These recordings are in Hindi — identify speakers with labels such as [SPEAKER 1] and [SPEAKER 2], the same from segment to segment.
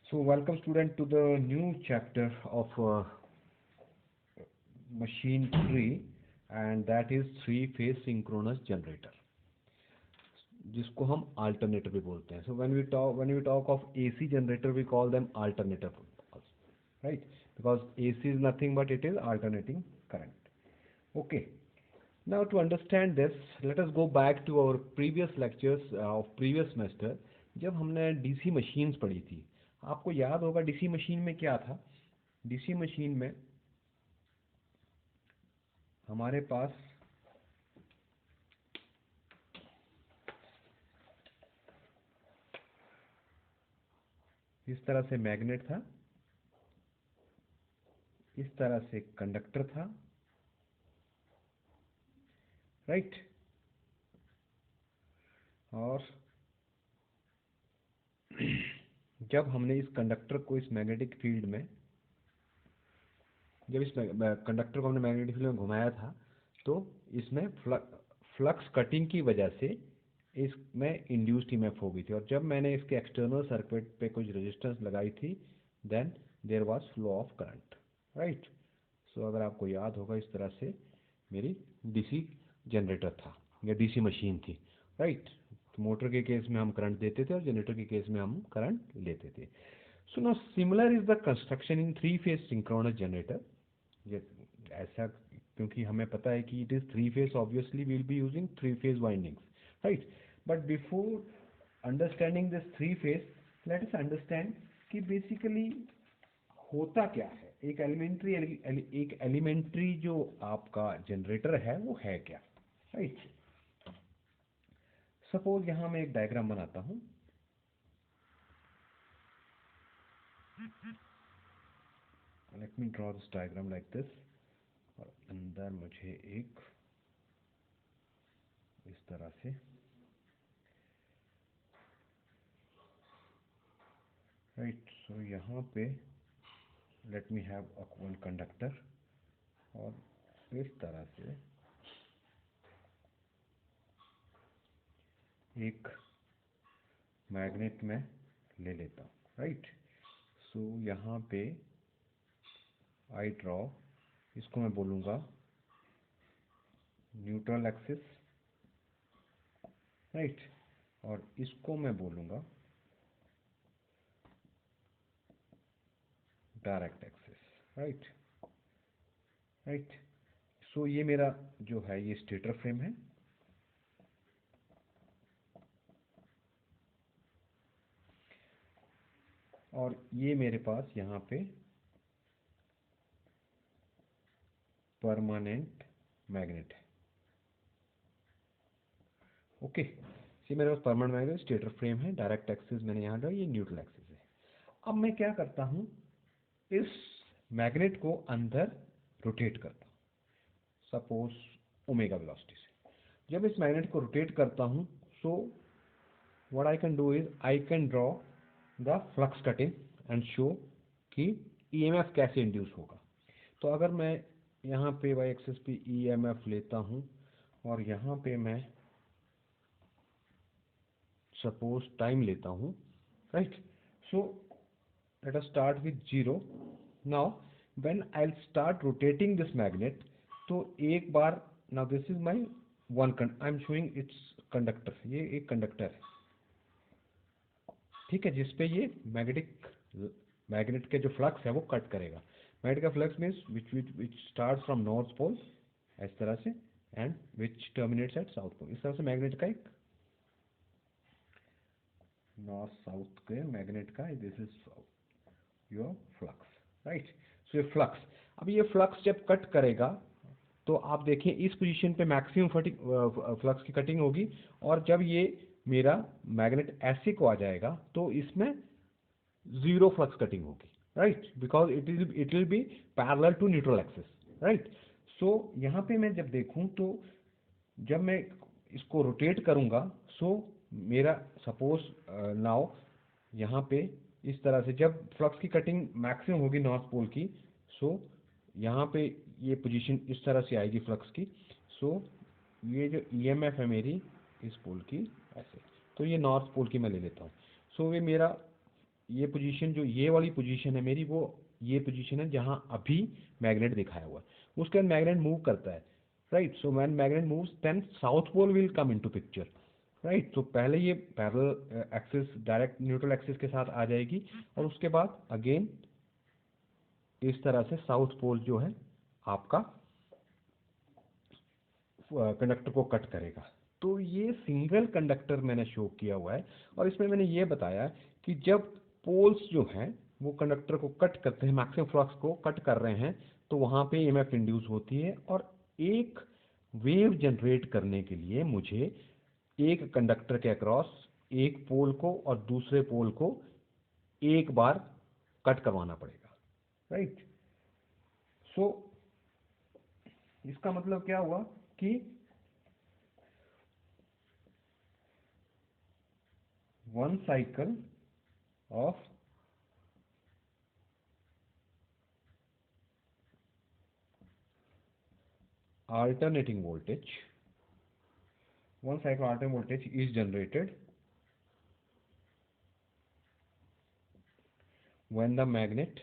[SPEAKER 1] So welcome student to the new chapter of machine 3, and that is three phase synchronous generator, जिसको हम alternator भी बोलते हैं. So when we talk of AC generator, we call them alternator pulse, right? Because AC is nothing but it is alternating current. Okay. Now to understand this, let us go back to our previous lectures of previous semester. जब हमने डीसी मशीन्स पढ़ी थी, आपको याद होगा डीसी मशीन में क्या था. डीसी मशीन में हमारे पास इस तरह से मैग्नेट था, इस तरह से कंडक्टर था, राइट. और जब हमने इस कंडक्टर को इस मैग्नेटिक फील्ड में जब इस कंडक्टर को हमने मैग्नेटिक फील्ड में घुमाया था, तो इसमें फ्लक्स कटिंग की वजह से इसमें इंड्यूस्ड ईएमएफ हो गई थी. और जब मैंने इसके एक्सटर्नल सर्किट पे कुछ रेजिस्टेंस लगाई थी, then there was flow of current, right. So अगर आपको याद होगा, इस तरह से मेरी डीसी जनरेटर था या डीसी मशीन थी, राइट. तो मोटर के केस में हम करंट देते थे और जनरेटर के केस में हम करंट लेते थे. So now similar is the construction in three phase synchronous generator. ऐसा क्योंकि हमें पता है कि it is three phase, obviously we will be using three phase windings, right. But before understanding this three phase, let us understand कि बेसिकली होता क्या है. एक एलिमेंट्री जो आपका जनरेटर है वो है क्या, राइट. सपोज यहां मैं एक डायग्राम बनाता हूं. Let me draw this diagram like this. और अंदर मुझे एक इस तरह से, राइट. सो यहाँ पे let me have one conductor और इस तरह से एक मैग्नेट में ले लेता हूँ, राइट. सो यहाँ पे आई ड्रॉ, इसको मैं बोलूँगा न्यूट्रल एक्सिस, राइट. और इसको मैं बोलूँगा direct axis, right. Right. So ये मेरा जो है ये स्टेटर फ्रेम है, और ये मेरे पास यहाँ पे परमानेंट मैग्नेट है. ओके. ये मेरे पास परमानेंट मैग्नेट स्टेटर फ्रेम है, डायरेक्ट एक्सिस मैंने यहाँ ड्रॉ, ये न्यूट्रल एक्सिस है. अब मैं क्या करता हूँ, इस मैग्नेट को अंदर रोटेट करता हूँ, सपोज ओमेगा वेलोसिटी से. जब इस मैग्नेट को रोटेट करता हूँ, so what I can do is I can draw the flux cutting and show कि ईएमएफ कैसे इंड्यूस होगा. तो अगर मैं यहाँ पे वाई एक्सिस पे ईएमएफ लेता हूँ और यहाँ पे मैं सपोज टाइम लेता हूँ, right. So let us start with 0. Now when I'll start rotating this magnet, तो एक बार, now this is my I'm showing its conductor, ये एक कंडक्टर है, ठीक है, जिसपे ये मैग्नेट के जो फ्लक्स है वो कट करेगा. मैग्नेट का flux means which starts from north pole इस तरह से and which terminates at south pole. इस तरह से मैग्नेट का एक नॉर्थ साउथ के मैग्नेट का this is your flux, right. So ये फ्लक्स, अब ये फ्लक्स जब कट करेगा तो आप देखिए इस पोजीशन पे मैक्सिमम फ्लक्स की कटिंग होगी, और जब ये मेरा मैग्नेट ऐसे को आ जाएगा तो इसमें जीरो फ्लक्स कटिंग होगी, right. Because it will be parallel to neutral axis, right. So यहाँ पे मैं जब देखूँ तो जब मैं इसको रोटेट करूँगा, सो मेरा सपोज नाउ यहाँ पे इस तरह से जब फ्लक्स की कटिंग मैक्सिमम होगी नॉर्थ पोल की, सो यहाँ पे ये पोजीशन इस तरह से आएगी फ्लक्स की. सो ये जो ईएमएफ है मेरी इस पोल की ऐसे, तो ये नॉर्थ पोल की मैं ले लेता हूँ. सो ये मेरा ये पोजीशन जो ये वाली पोजीशन है मेरी, वो ये पोजीशन है जहाँ अभी मैग्नेट दिखाया हुआ है। उसके बाद मैग्नेट मूव करता है, right. So when magnet moves then south pole will come into picture, right. तो पहले ये parallel axis direct neutral axis के साथ आ जाएगी, और उसके बाद अगेन इस तरह से साउथ पोल जो है आपका कंडक्टर को कट करेगा। तो ये सिंगल कंडक्टर मैंने शो किया हुआ है, और इसमें मैंने ये बताया कि जब पोल्स जो हैं वो कंडक्टर को कट करते हैं, मैक्सिमम फ्लक्स को कट कर रहे हैं, तो वहाँ पे ईएमएफ इंड्यूस होती है। और एक वेव जनरेट करने के लिए मुझे एक कंडक्टर के अक्रॉस एक पोल को और दूसरे पोल को एक बार कट करवाना पड़ेगा, राइट। सो इसका मतलब क्या हुआ कि one cycle of alternating voltage, one cycle alternating voltage is generated when the magnet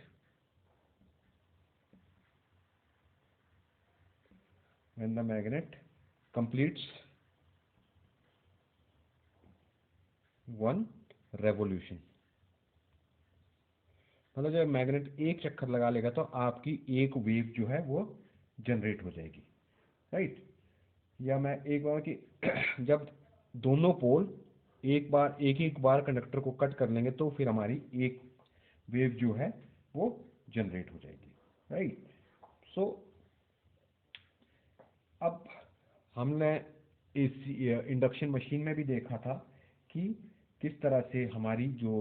[SPEAKER 1] completes one revolution। मतलब जब मैग्नेट एक चक्कर लगा लेगा तो आपकी एक वेव जो है वो जनरेट हो जाएगी, राइट। या मैं एक बार कि जब दोनों पोल एक एक बार कंडक्टर को कट कर लेंगे तो फिर हमारी एक वेव जो है वो जनरेट हो जाएगी, राइट। सो अब हमने इस इंडक्शन मशीन में भी देखा था कि किस तरह से हमारी जो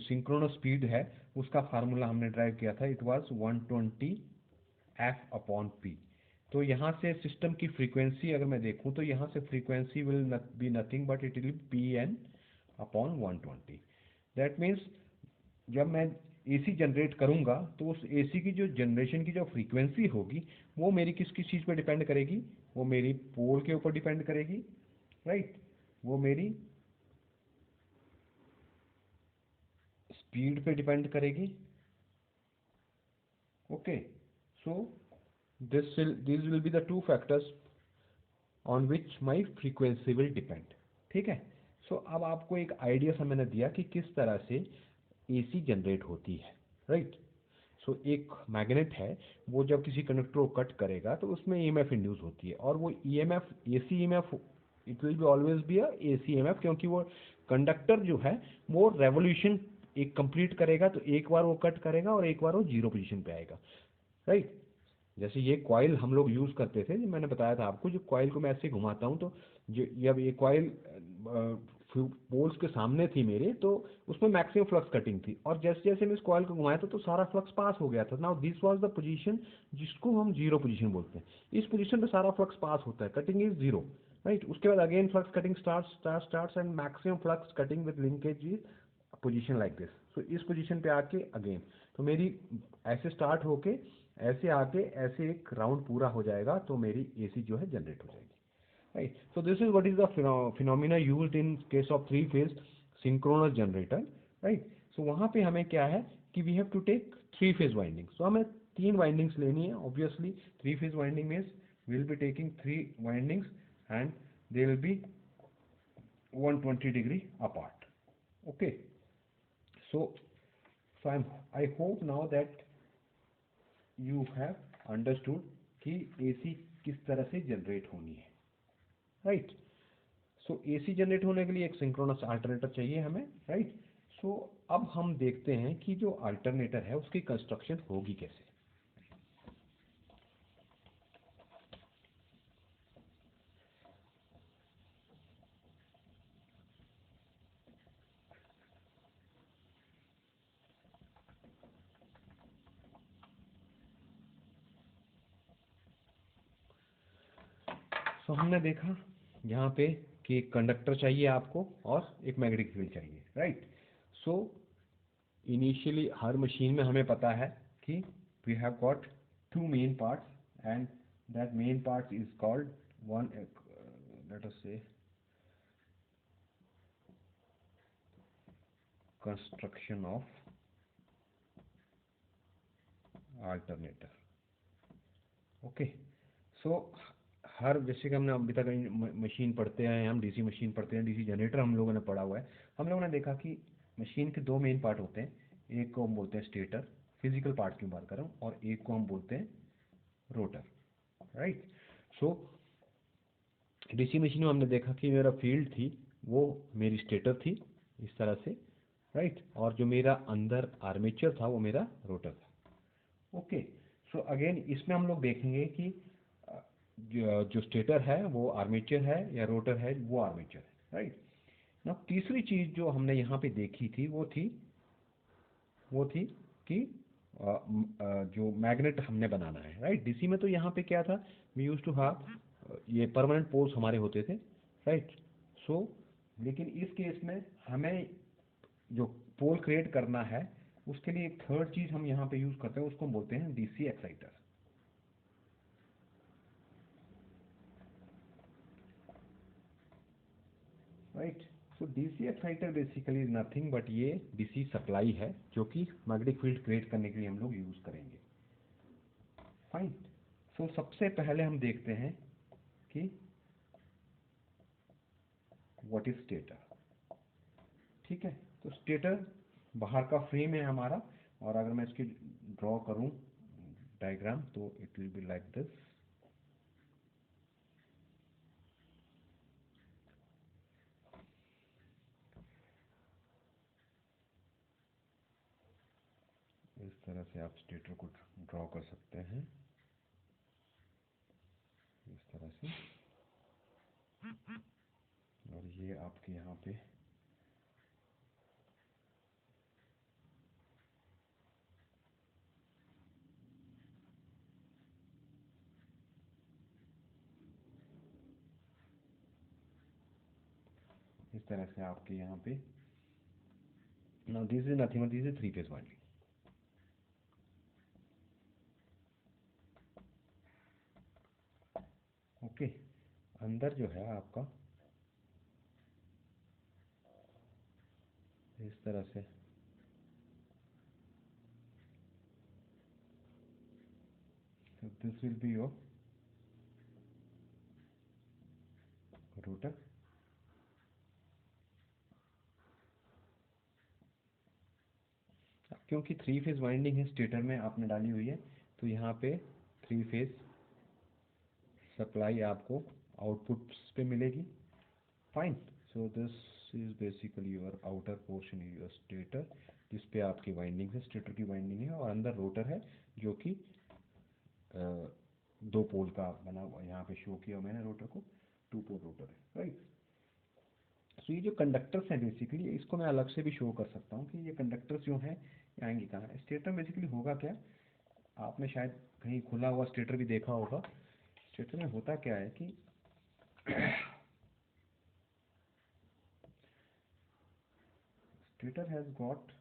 [SPEAKER 1] सिंक्रोनस स्पीड है उसका फार्मूला हमने ड्राइव किया था, it was 120 F upon P. तो यहाँ से सिस्टम की फ्रीक्वेंसी अगर मैं देखूँ तो यहाँ से frequency will be nothing but it will P N upon 120। That means जब मैं एसी जनरेट करूंगा तो उस एसी की जो जनरेशन की जो फ्रीक्वेंसी होगी वो मेरी किस किस चीज़ पे डिपेंड करेगी, वो मेरी पोल के ऊपर डिपेंड करेगी, राइट। वो मेरी स्पीड पे डिपेंड करेगी, okay. So these will be the two factors on which my frequency will depend, ठीक है। सो अब आपको एक आइडिया सा मैंने दिया कि किस तरह से एसी जनरेट होती है, राइट। सो एक मैग्नेट है, वो जब किसी कंडक्टर को कट करेगा तो उसमें ईएमएफ इंड्यूस होती है, और वो EMF AC EMF, it will be always be a AC EMF, क्योंकि वो कंडक्टर जो है वो रेवोल्यूशन एक कंप्लीट करेगा, तो एक बार वो कट करेगा और एक बार वो जीरो पोजीशन पे आएगा, राइट। जैसे ये कॉइल हम लोग यूज़ करते थे, जो मैंने बताया था आपको, जो कॉइल को मैं ऐसे घुमाता हूँ तो जब ये कॉइल पोल्स के सामने थी मेरे, तो उसमें मैक्सिमम फ्लक्स कटिंग थी, और जैसे जैसे मैं इस कॉइल को घुमाया था तो सारा फ्लक्स पास हो गया था। Now this was the position जिसको हम जीरो पोजीशन बोलते हैं। इस पोजीशन पे सारा फ्लक्स पास होता है, कटिंग इज जीरो, राइट। उसके बाद again flux cutting starts and maximum flux cutting with linkage is position like this. So इस पोजीशन पे आके अगेन, तो मेरी ऐसे स्टार्ट होके ऐसे आके ऐसे एक राउंड पूरा हो जाएगा तो मेरी एसी जो है जनरेट हो जाएगी, right. So this is what is the phenomena used in case of three phase synchronous generator, right. So वहाँ पे हमें क्या है कि we have to take three phase winding. So हमें तीन वाइंडिंग्स लेनी है, obviously three phase winding means we will be taking three windings and they will be 120 degree apart, okay। So I hope now that you have understood कि एसी किस तरह से जनरेट होनी है, राइट। सो एसी जनरेट होने के लिए एक सिंक्रोनस अल्टरनेटर चाहिए हमें, राइट। सो अब हम देखते हैं कि जो अल्टरनेटर है उसकी कंस्ट्रक्शन होगी कैसे। सो हमने देखा यहाँ पे कि कंडक्टर चाहिए आपको और एक मैग्नेटिक फील्ड चाहिए, राइट। सो इनिशियली हर मशीन में हमें पता है कि we have got two main parts and that main part is called one, let us say construction of alternator. Okay, so हर, जैसे कि हमने अभी तक मशीन पढ़ते आए हैं, हम डीसी मशीन पढ़ते हैं, डीसी जनरेटर हम लोगों ने पढ़ा हुआ है। हम लोगों ने देखा कि मशीन के दो मेन पार्ट होते हैं, एक को हम बोलते हैं स्टेटर, फिजिकल पार्ट की बात कर रहा हूँ, और एक को हम बोलते हैं rotor, right. So DC machine में हमने देखा कि मेरा फील्ड थी वो मेरी स्टेटर थी, इस तरह से, राइट, और जो मेरा अंदर आर्मेचर था वो मेरा रोटर था। ओके, सो अगेन इसमें हम लोग देखेंगे कि जो स्टेटर है वो आर्मेचर है या रोटर है वो आर्मेचर है, राइट। ना तीसरी चीज जो हमने यहाँ पे देखी थी वो थी कि जो मैग्नेट हमने बनाना है, राइट। डीसी में तो यहाँ पे क्या था, वी यूज टू हैव ये परमानेंट पोल्स हमारे होते थे, राइट। सो लेकिन इस केस में हमें जो पोल क्रिएट करना है उसके लिए एक थर्ड चीज हम यहाँ पे यूज करते हैं, उसको हम बोलते हैं DC exciter, right. So DC exciter basically is nothing but ये डीसी सप्लाई है जो कि मैग्नेटिक फील्ड क्रिएट करने के लिए हम लोग यूज करेंगे, फाइन। सो सबसे पहले हम देखते हैं कि व्हाट इज स्टेटर। ठीक है, तो स्टेटर बाहर का फ्रेम है हमारा, और अगर मैं इसकी ड्रॉ करूं डायग्राम तो it will be like this. इस तरह से आप स्टेटर को ड्रॉ कर सकते हैं, इस तरह से, और ये आपके यहाँ पे इस तरह से आपके यहाँ पे, now this is nothing, this is three phase winding. Okay, अंदर जो है आपका इस तरह से, so this will be your rotor, क्योंकि थ्री फेज वाइंडिंग है स्टेटर में आपने डाली हुई है, तो यहाँ पे थ्री फेज सप्लाई आपको आउटपुट पे मिलेगी, fine. So this is basically your outer portion is your stator, जिस पे आपकी वाइंडिंग है, स्टेटर की वाइंडिंग है, और अंदर रोटर है जो कि दो पोल का बना हुआ, यहाँ पे शो किया मैंने रोटर को, टू पोल रोटर है, राइट। सो ये जो कंडक्टर्स हैं बेसिकली, इसको मैं अलग से भी शो कर सकता हूँ कि ये कंडक्टर्स जो हैं ये आएंगे कहाँ। स्टेटर बेसिकली होगा क्या, आपने शायद कहीं खुला हुआ स्टेटर भी देखा होगा। स्टेटर में होता क्या है कि स्टेटर हैज गॉट,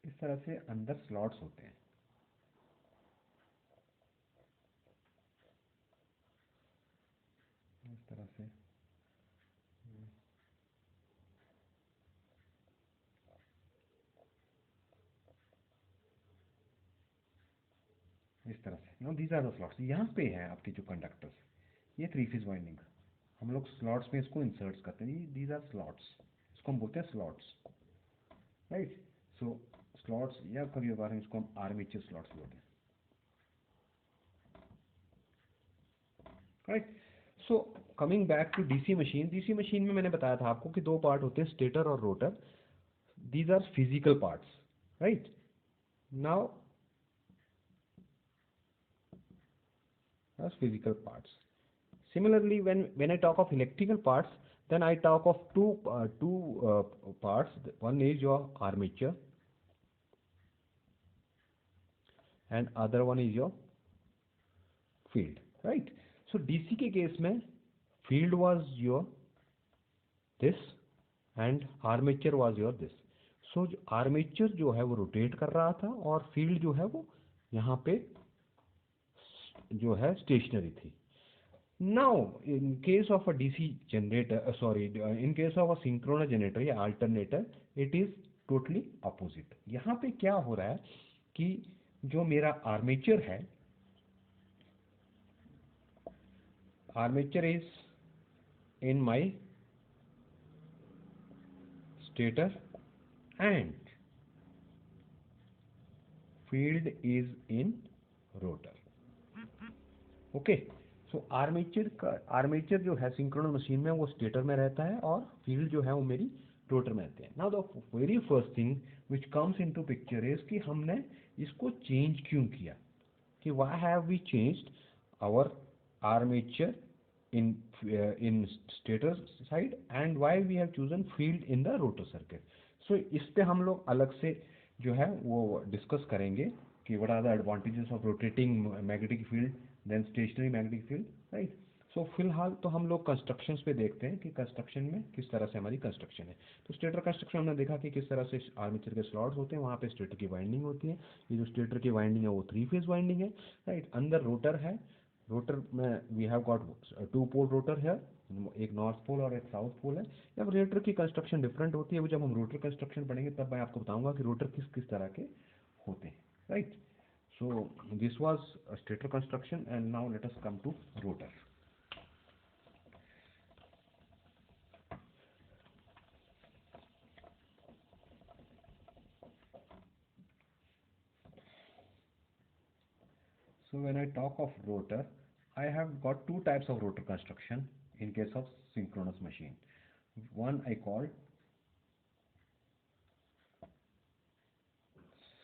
[SPEAKER 1] इस तरह से अंदर स्लॉट्स होते हैं, इस तरह से, इस तरह से, no these are the slots. यहाँ पे हैं आपके जो कंडक्टर्स, ये थ्री फेज वाइंडिंग, हम लोग स्लॉट्स में इसको इंसर्ट करते हैं, दीज आर स्लॉट्स, इसको हम बोलते हैं स्लॉट्स, राइट। सो स्लॉट्स, या कभी कभार इसको हम आर्मेचर स्लॉट्स बोलते हैं, right. So coming back to DC machine, DC machine में मैंने बताया था आपको कि दो पार्ट होते हैं, स्टेटर और rotor, these are physical parts, right. Now as physical parts. Similarly, when I talk of electrical parts, then I talk of two parts. One is your armature, and other one is your field, right? So DC के केस में field was your this and armature was your this. So armature जो है वो rotate कर रहा था, और field जो है वो यहाँ पे जो है stationary थी. Now, in case of a DC generator, in case of a synchronous generator या alternator, it is totally opposite. यहाँ पे क्या हो रहा है कि जो मेरा आर्मेचर है, armature is in my stator and field is in rotor. Okay, so armature जो है सिंक्रोनस मशीन में वो स्टेटर में रहता है और फील्ड जो है वो मेरी रोटर में रहते हैं। Now the very first thing which comes into picture is कि हमने इसको चेंज क्यों किया, कि why have we changed our armature in in stator side and why we have chosen field in the rotor circuit. So इस पे हम लोग अलग से जो है वो डिस्कस करेंगे कि what are the advantages of rotating magnetic field then stationary magnetic field, right. So फिलहाल तो हम लोग कंस्ट्रक्शंस पे देखते हैं कि कंस्ट्रक्शन में किस तरह से हमारी कंस्ट्रक्शन है। तो स्टेटर कंस्ट्रक्शन हमने देखा कि किस तरह से आर्मेचर के स्लॉट्स होते हैं, वहाँ पे स्टेटर की वाइंडिंग होती है। ये जो स्टेटर की वाइंडिंग है वो 3 फेज वाइंडिंग है, राइट। अंदर रोटर है, रोटर में we have got 2 pole rotor है, एक नॉर्थ पोल और एक साउथ पोल है। जब रोटर की कंस्ट्रक्शन डिफरेंट होती है, वो जब हम रोटर कंस्ट्रक्शन पढ़ेंगे तब मैं आपको बताऊंगा कि रोटर किस किस तरह के होते हैं, right. So this was a stator construction, and now let us come to rotor. So when I talk of rotor, I have got two types of rotor construction in case of synchronous machine. One I call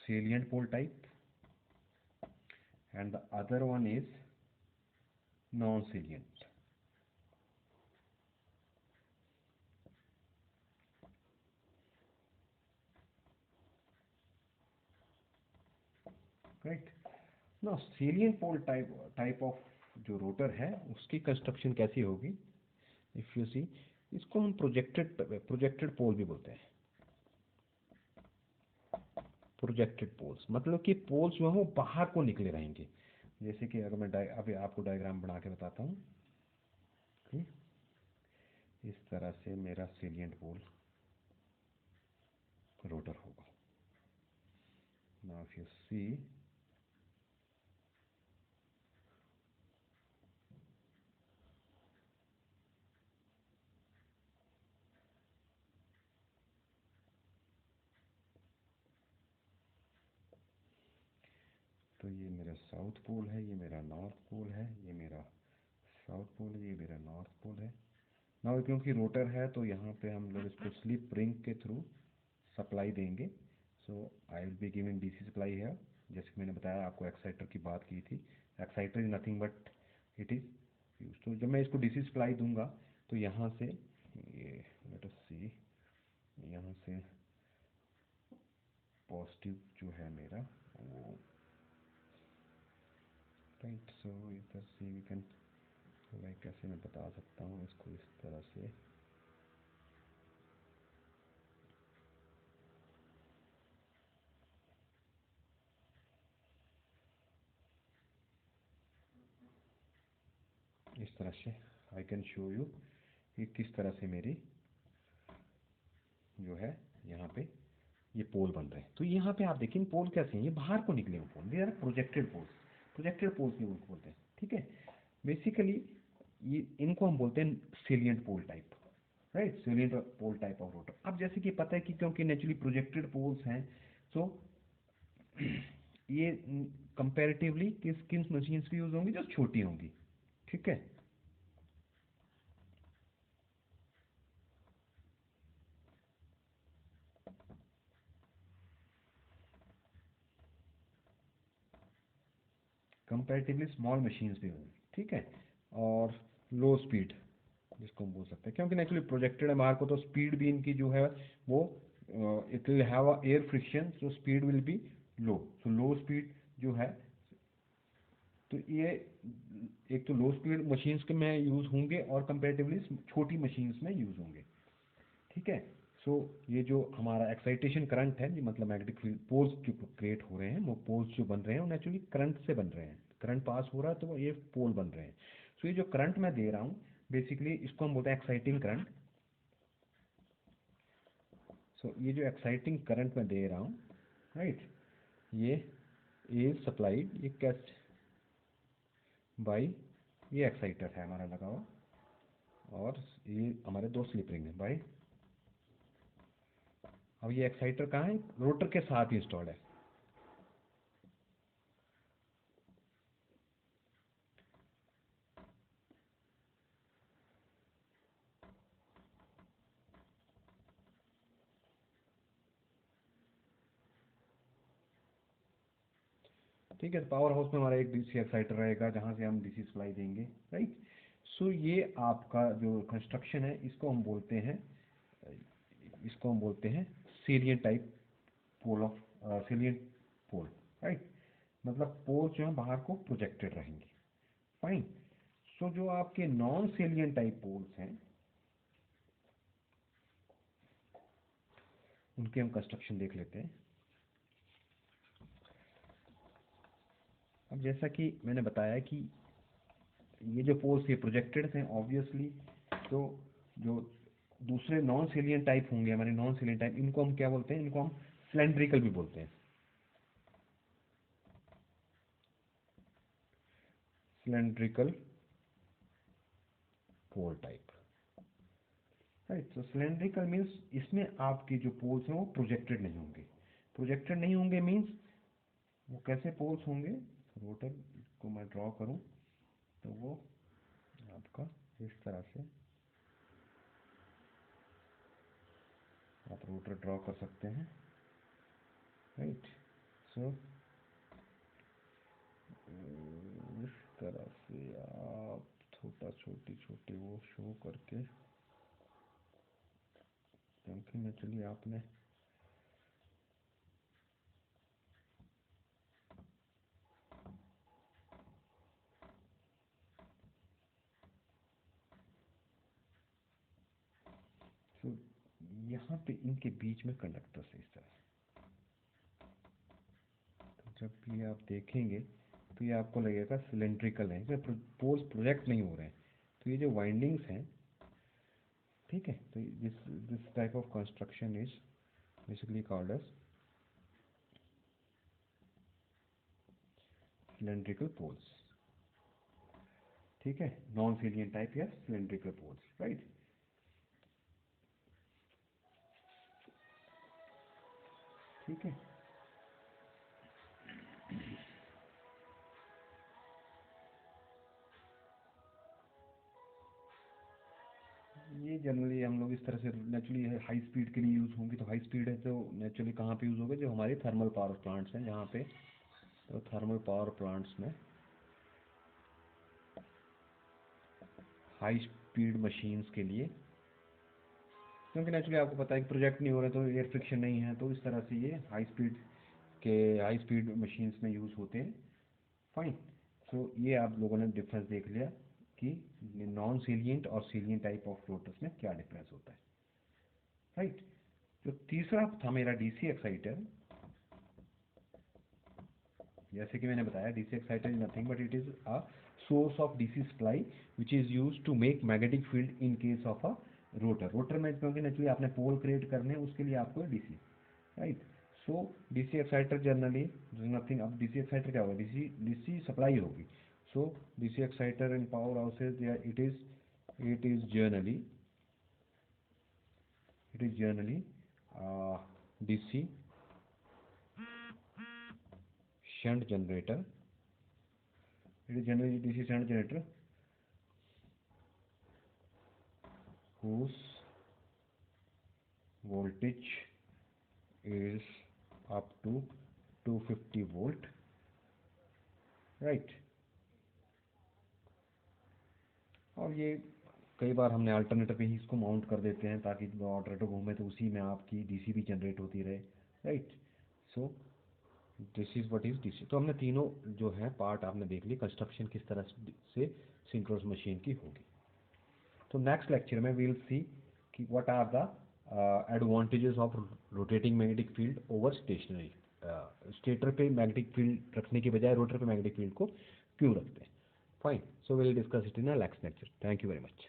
[SPEAKER 1] salient pole type, and the other one is non-salient. Right. Now salient pole type of जो रोटर है उसकी कंस्ट्रक्शन कैसी होगी, इफ यू सी, इसको हम प्रोजेक्टेड पोल भी बोलते हैं। प्रोजेक्टेड पोल्स मतलब कि पोल्स जो है वो बाहर को निकले रहेंगे। जैसे कि अगर मैं अभी आपको डायग्राम बना के बताता हूँ कि इस तरह से मेरा सेलिएंट पोल रोटर होगा। नाउ इफ यू सी, तो ये मेरा साउथ पोल है, ये मेरा नॉर्थ पोल है, ये मेरा साउथ पोल है, ये मेरा नॉर्थ पोल है। नाउ क्योंकि रोटर है तो यहाँ पे हम लोग इसको स्लिप रिंग के थ्रू सप्लाई देंगे। So I will be giving DC supply है। जैसे कि मैंने बताया आपको एक्साइटर की बात की थी, exciter is nothing but it is use. तो जब मैं इसको डीसी सप्लाई दूंगा तो यहाँ से ये लेट अस सी, यहाँ से पॉजिटिव जो है मेरा वो, राइट। सो इधर से वी कैन, लाइक कैसे मैं बता सकता हूँ इसको इस तरह से, इस तरह से आई कैन शो यू कि किस तरह से मेरी जो है यहाँ पे ये पोल बन रहे हैं। तो यहाँ पे आप देखिए पोल कैसे हैं, ये बाहर को निकले हुए pole, they are projected poles. Projected poles भी उनको बोलते हैं, ठीक है। बेसिकली ये इनको हम बोलते हैं salient pole type, right. Salient pole type of rotor. अब जैसे कि पता है कि क्योंकि नेचुरली प्रोजेक्टेड पोल्स हैं, तो ये कंपैरेटिवली किस किन मशीन्स पे यूज होंगी, जो छोटी होंगी, ठीक है। कंपैरेटिवली स्मॉल मशीन्स भी होंगी, ठीक है। और लो स्पीड जिसको हम बोल सकते हैं, क्योंकि नेचुरली प्रोजेक्टेड है बाहर को, तो स्पीड भी इनकी जो है वो it will have a air friction, so speed will be low. So low speed जो है, तो ये एक तो लो स्पीड मशीन्स के में यूज़ होंगे और कंपैरेटिवली छोटी मशीन्स में यूज़ होंगे, ठीक है। सो ये जो हमारा एक्साइटेशन करंट है, ये मतलब मैग्नेटिक फील्ड पोल्स जो क्रिएट हो रहे हैं, वो पोल्स जो बन रहे हैं वो नेचुरली करंट से बन रहे हैं। करंट पास हो रहा है तो वो ये पोल बन रहे हैं। सो ये जो करंट मैं दे रहा हूँ बेसिकली इसको हम बोलते हैं एक्साइटिंग करंट। सो ये जो एक्साइटिंग करंट मैं दे रहा हूँ, राइट, ये इज सप्लाइड, ये कैसे, बाई, ये एक्साइटर है हमारा लगा हुआ, और ये हमारे दो स्लिप रिंग है बाई। अब ये एक्साइटर कहाँ है, रोटर के साथ इंस्टॉल्ड है। ठीक है, पावर हाउस में हमारा एक डीसी एक्साइटर रहेगा जहाँ से हम डीसी सप्लाई देंगे, राइट। सो ये आपका जो कंस्ट्रक्शन है इसको हम बोलते हैं salient type pole of salient pole, right. मतलब पोल जो है बाहर को प्रोजेक्टेड रहेंगे, फाइन। सो जो आपके नॉन सेलियन टाइप पोल्स हैं उनके हम कंस्ट्रक्शन देख लेते हैं। अब जैसा कि मैंने बताया कि ये जो पोल्स ये प्रोजेक्टेड हैं ऑब्वियसली, तो जो दूसरे नॉन सेलियन टाइप होंगे हमारे नॉन सेलियन टाइप, इनको हम क्या बोलते हैं, इनको हम सिलेंड्रिकल भी बोलते हैं, सिलेंड्रिकल पोल टाइप, राइट। तो सिलेंड्रिकल मीन्स इसमें आपके जो पोल्स हैं वो प्रोजेक्टेड नहीं होंगे। प्रोजेक्टेड नहीं होंगे मीन्स वो कैसे पोल्स होंगे, रोटर को मैं ड्रॉ करूं तो वो आपका इस तरह से आप रोटर ड्रॉ कर सकते हैं, राइट। सो इस तरह से आप छोटी छोटी वो शो करके, क्योंकि नेचुरली आपने तो यहाँ पे इनके बीच में कंडक्टर्स है इस तरह। तो जब भी आप देखेंगे तो ये आपको लगेगा सिलेंड्रिकल है, इसमें पोल्स प्रोजेक्ट नहीं हो रहे हैं। तो ये जो वाइंडिंग्स हैं, ठीक है, तो this this type of construction is basically called as cylindrical poles, ठीक है, नॉन सेलियन टाइप या सिलेंड्रिकल पोल्स, राइट। ठीक है, ये जनरली हम लोग इस तरह से नेचुरली हाई स्पीड के लिए यूज़ होंगी। तो हाई स्पीड है तो नेचुरली कहाँ पे यूज़ होगा, जो हमारे थर्मल पावर प्लांट्स हैं जहाँ पे, तो थर्मल पावर प्लांट्स में हाई स्पीड मशीन्स के लिए, क्योंकि नेचुरली आपको पता है कि प्रोजेक्ट नहीं हो रहे तो एयर फ्रिक्शन नहीं है, तो इस तरह से ये हाई स्पीड मशीन्स में यूज़ होते हैं, फाइन। सो ये आप लोगों ने डिफरेंस देख लिया कि नॉन सेलियंट और सेलियंट टाइप ऑफ रोटर्स में क्या डिफरेंस होता है, राइट। जो तीसरा था मेरा डीसी एक्साइटर, जैसे कि मैंने बताया DC exciter is nothing but it is a source of DC supply which is use to make magnetic field in case of a rotor में, क्योंकि नेचुरली आपने पोल क्रिएट करने हैं उसके लिए आपको DC, right. So DC exciter generally nothing, अब डीसी एक्साइटर क्या होगा, डीसी डीसी सप्लाई होगी। So DC exciter in power houses it is generally DC shunt generator, it is generally DC shunt generator whose voltage is up to 250 volt, right। और ये कई बार हमने अल्टरनेटर पे ही इसको माउंट कर देते हैं ताकि जब ऑल्टरनेटर घूमे तो उसी में आपकी डीसी भी जनरेट होती रहे, right. So this is what is DC. तो हमने तीनों जो है पार्ट आपने देख ली, कंस्ट्रक्शन किस तरह से सिंक्रोनस मशीन की होगी। तो नेक्स्ट लेक्चर में वी विल सी कि what are the advantages of rotating magnetic field over stationary, stator पे मैग्नेटिक फील्ड रखने के बजाय रोटर पे मैग्नेटिक फील्ड को क्यों रखते हैं, fine. So will discuss it in a next lecture. Thank you very much.